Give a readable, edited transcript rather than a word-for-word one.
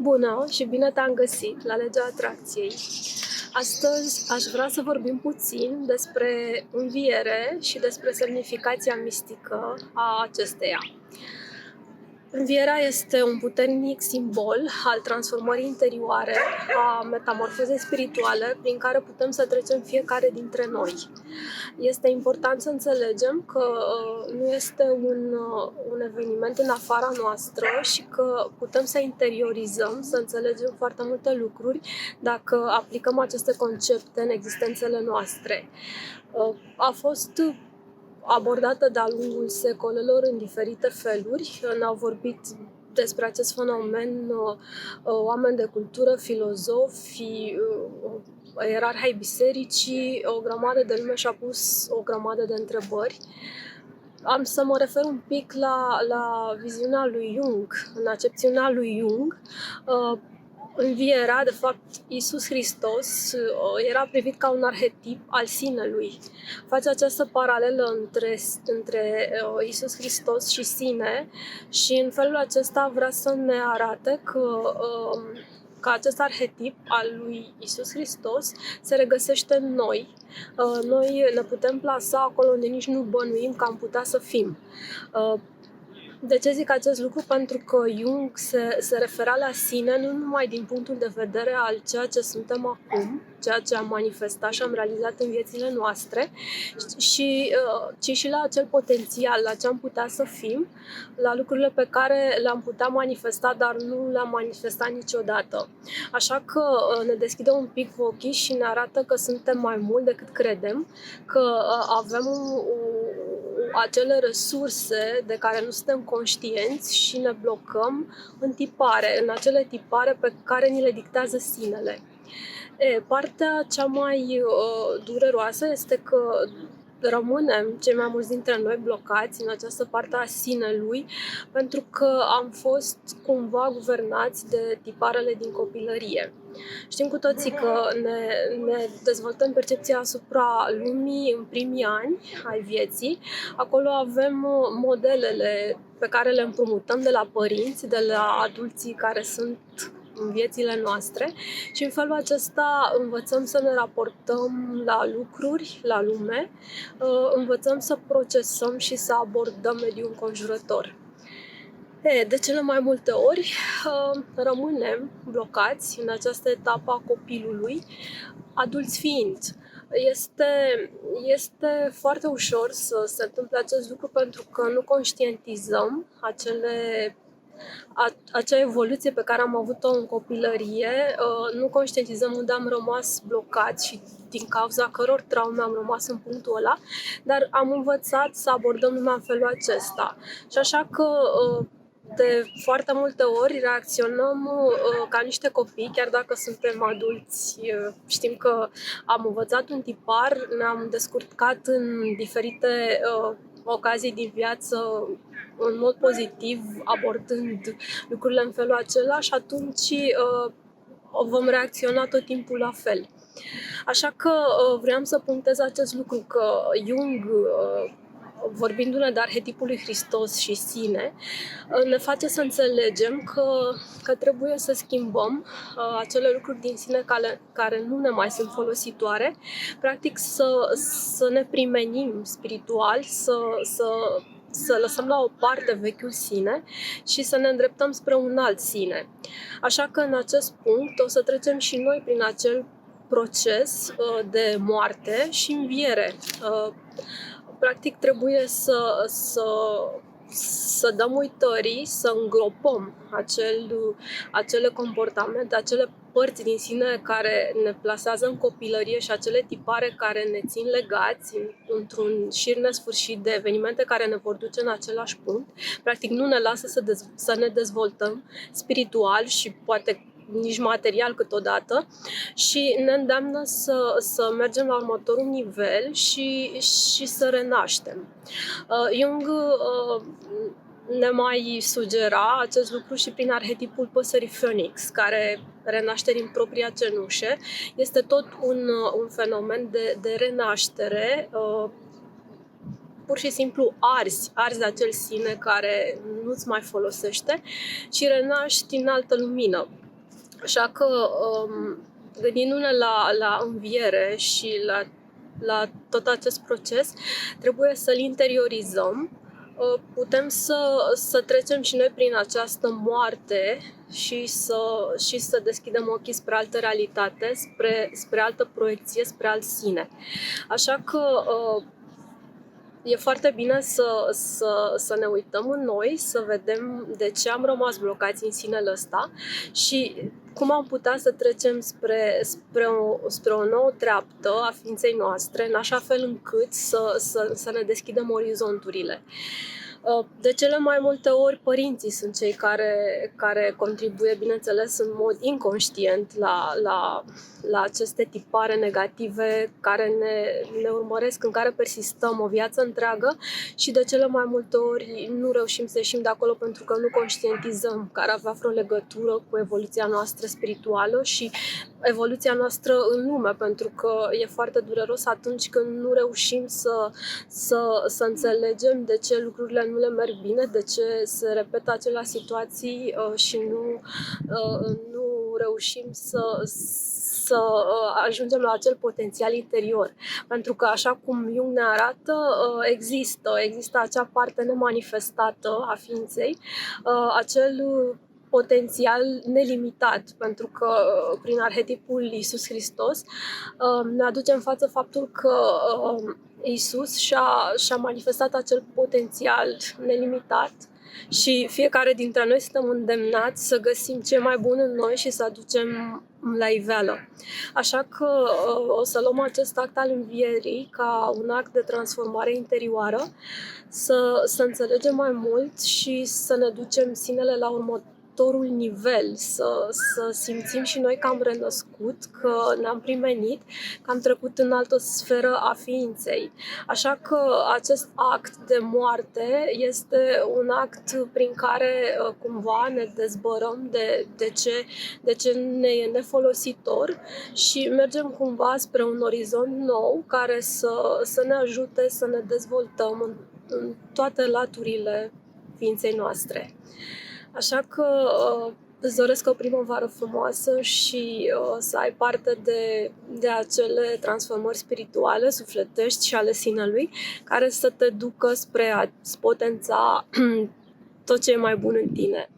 Bună și bine te-am găsit la Legea Atracției. Astăzi aș vrea să vorbim puțin despre înviere și despre semnificația mistică a acesteia. Învierea este un puternic simbol al transformării interioare, a metamorfozei spirituale prin care putem să trecem fiecare dintre noi. Este important să înțelegem că nu este un eveniment în afara noastră și că putem să interiorizăm, să înțelegem foarte multe lucruri dacă aplicăm aceste concepte în existențele noastre. A fost abordată de-a lungul secolelor în diferite feluri. Ne-au vorbit despre acest fenomen oameni de cultură, filozofi, ierarhi ai bisericii, o grămadă de lume și-a pus o grămadă de întrebări. Am să mă refer un pic la viziunea lui Jung. În accepțiunea lui Jung, învierea, de fapt, Iisus Hristos era privit ca un arhetip al sinelui. Face această paralelă între Iisus Hristos și sine și în felul acesta vrea să ne arate că acest arhetip al lui Iisus Hristos se regăsește în noi. Noi ne putem plasa acolo unde nici nu bănuim că am putea să fim. De ce zic acest lucru? Pentru că Jung se referea la sine nu numai din punctul de vedere al ceea ce suntem acum, ceea ce am manifestat și am realizat în viețile noastre, ci și la acel potențial, la ce am putea să fim, la lucrurile pe care le-am putea manifesta, dar nu le-am manifestat niciodată. Așa că ne deschide un pic ochii și ne arată că suntem mai mult decât credem, că avem acele resurse de care nu suntem conștienți și ne blocăm în acele tipare pe care ni le dictează sinele. Partea cea mai dureroasă este că rămânem, cei mai mulți dintre noi, blocați în această parte a sinelui, pentru că am fost cumva guvernați de tiparele din copilărie. Știm cu toții că ne dezvoltăm percepția asupra lumii în primii ani ai vieții. Acolo avem modelele pe care le împrumutăm de la părinți, de la adulții care sunt în viețile noastre și în felul acesta învățăm să ne raportăm la lucruri, la lume, învățăm să procesăm și să abordăm mediul înconjurător. De cele mai multe ori rămânem blocați în această etapă a copilului, adulți fiind. Este foarte ușor să se întâmple acest lucru pentru că nu conștientizăm acea evoluție pe care am avut-o în copilărie, nu conștientizăm unde am rămas blocați și din cauza căror traume am rămas în punctul ăla, dar am învățat să abordăm lumea în felul acesta. Și așa că de foarte multe ori reacționăm ca niște copii, chiar dacă suntem adulți. Știm că am învățat un tipar, ne-am descurcat în diferite ocazii din viață în mod pozitiv, abordând lucrurile în felul acela și atunci vom reacționa tot timpul la fel. Așa că vreau să punctez acest lucru, că Jung, vorbindu-ne de arhetipul lui Hristos și sine, ne face să înțelegem că trebuie să schimbăm acele lucruri din sine care nu ne mai sunt folositoare, practic să ne primenim spiritual, să lăsăm la o parte vechiul sine și să ne îndreptăm spre un alt sine. Așa că în acest punct o să trecem și noi prin acel proces de moarte și înviere. Practic trebuie să dăm uitării, să îngropăm acele comportamente, acele părți din sine care ne plasează în copilărie și acele tipare care ne țin legați într-un șir nesfârșit de evenimente care ne vor duce în același punct. Practic nu ne lasă să ne dezvoltăm spiritual și poate nici material câteodată și ne îndeamnă să mergem la următorul nivel și să renaștem. Jung ne mai sugera acest lucru și prin arhetipul păsării Phoenix, care renaște din propria cenușă. Este tot un fenomen de renaștere, pur și simplu arzi acel sine care nu-ți mai folosește și renaști în altă lumină. Așa că, gândindu-ne la înviere și la tot acest proces, trebuie să-l interiorizăm. Putem să trecem și noi prin această moarte și să deschidem ochii spre altă realitate, spre altă proiecție, spre alt sine. Așa că e foarte bine să ne uităm în noi, să vedem de ce am rămas blocați în sinele ăsta și cum am putea să trecem spre o nouă treaptă a ființei noastre, în așa fel încât să ne deschidem orizonturile. De cele mai multe ori, părinții sunt cei care contribuie, bineînțeles, în mod inconștient la aceste tipare negative care ne urmăresc, în care persistăm o viață întreagă și de cele mai multe ori nu reușim să ieșim de acolo pentru că nu conștientizăm că ar avea vreo legătură cu evoluția noastră spirituală și evoluția noastră în lume, pentru că e foarte dureros atunci când nu reușim să înțelegem de ce lucrurile nu le merg bine, de ce se repetă aceleași situații și nu reușim să ajungem la acel potențial interior. Pentru că, așa cum Jung ne arată, există acea parte nemanifestată a ființei, acel potențial nelimitat, pentru că prin arhetipul Iisus Hristos ne aduce în față faptul că Iisus și-a manifestat acel potențial nelimitat și fiecare dintre noi suntem îndemnați să găsim ce mai bun în noi și să aducem la iveală. Așa că o să luăm acest act al învierii ca un act de transformare interioară, să înțelegem mai mult și să ne ducem sinele la următorul nivel, să simțim și noi că am renăscut, că ne-am primenit, că am trecut în altă sferă a ființei. Așa că acest act de moarte este un act prin care cumva ne dezbărăm de ce ne e nefolositor și mergem cumva spre un orizont nou care să ne ajute să ne dezvoltăm în toate laturile ființei noastre. Așa că îți doresc o primăvară frumoasă și să ai parte de acele transformări spirituale, sufletești și ale sinelui, care să te ducă spre a-ți potența tot ce e mai bun în tine.